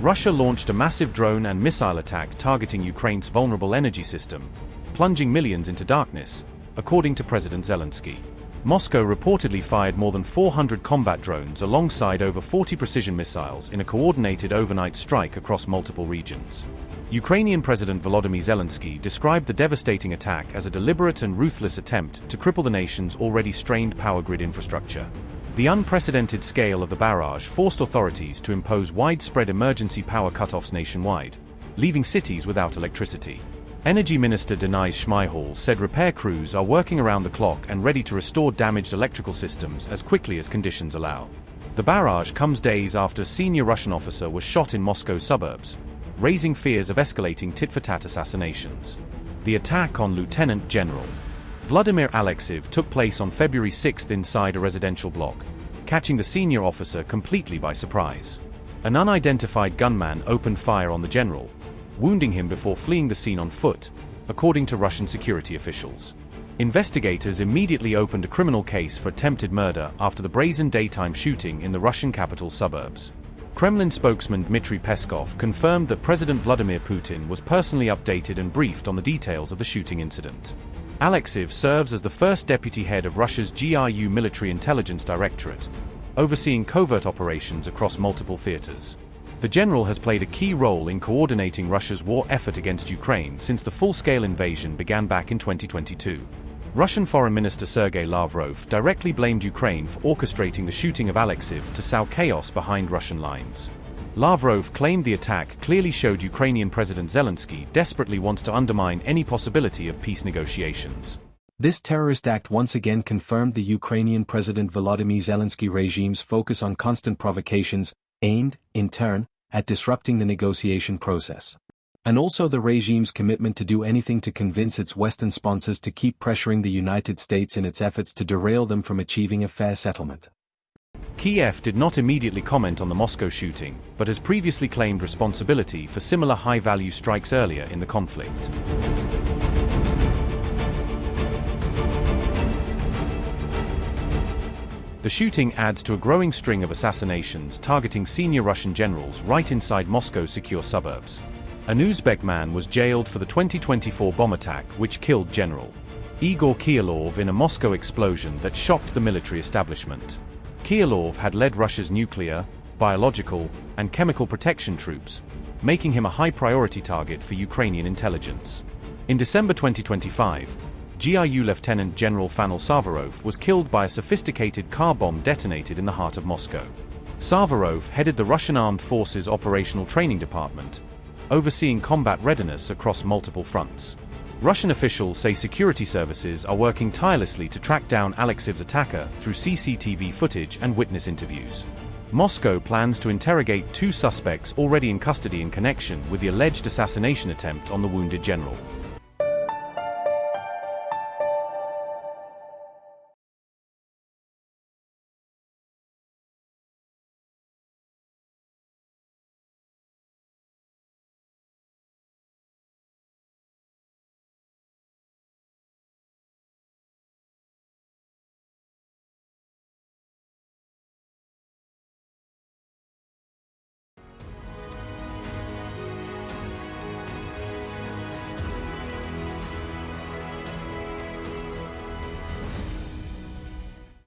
Russia launched a massive drone and missile attack targeting Ukraine's vulnerable energy system, plunging millions into darkness, according to President Zelensky. Moscow reportedly fired more than 400 combat drones alongside over 40 precision missiles in a coordinated overnight strike across multiple regions. Ukrainian President Volodymyr Zelensky described the devastating attack as a deliberate and ruthless attempt to cripple the nation's already strained power grid infrastructure. The unprecedented scale of the barrage forced authorities to impose widespread emergency power cutoffs nationwide, leaving cities without electricity. Energy Minister Denis Shmyhal said repair crews are working around the clock and ready to restore damaged electrical systems as quickly as conditions allow. The barrage comes days after a senior Russian officer was shot in Moscow's suburbs, raising fears of escalating tit-for-tat assassinations. The attack on Lieutenant General Vladimir Alexeyev took place on February 6 inside a residential block, catching the senior officer completely by surprise. An unidentified gunman opened fire on the general, wounding him before fleeing the scene on foot, according to Russian security officials. Investigators immediately opened a criminal case for attempted murder after the brazen daytime shooting in the Russian capital suburbs. Kremlin spokesman Dmitry Peskov confirmed that President Vladimir Putin was personally updated and briefed on the details of the shooting incident. Alexeyev serves as the first deputy head of Russia's G.R.U. military intelligence directorate, overseeing covert operations across multiple theaters. The general has played a key role in coordinating Russia's war effort against Ukraine since the full-scale invasion began back in 2022. Russian Foreign Minister Sergei Lavrov directly blamed Ukraine for orchestrating the shooting of Alexeyev to sow chaos behind Russian lines. Lavrov claimed the attack clearly showed Ukrainian President Zelensky desperately wants to undermine any possibility of peace negotiations. This terrorist act once again confirmed the Ukrainian President Volodymyr Zelensky regime's focus on constant provocations, aimed, in turn, at disrupting the negotiation process. And also the regime's commitment to do anything to convince its Western sponsors to keep pressuring the United States in its efforts to derail them from achieving a fair settlement. Kiev did not immediately comment on the Moscow shooting, but has previously claimed responsibility for similar high-value strikes earlier in the conflict. The shooting adds to a growing string of assassinations targeting senior Russian generals right inside Moscow's secure suburbs. An Uzbek man was jailed for the 2024 bomb attack which killed General Igor Kyrilov in a Moscow explosion that shocked the military establishment. Kyrilov had led Russia's nuclear, biological, and chemical protection troops, making him a high-priority target for Ukrainian intelligence. In December 2025, G.R.U. Lieutenant General Fanil Savarov was killed by a sophisticated car bomb detonated in the heart of Moscow. Savarov headed the Russian Armed Forces Operational Training Department, overseeing combat readiness across multiple fronts. Russian officials say security services are working tirelessly to track down Alexeyev's attacker through CCTV footage and witness interviews. Moscow plans to interrogate 2 suspects already in custody in connection with the alleged assassination attempt on the wounded general.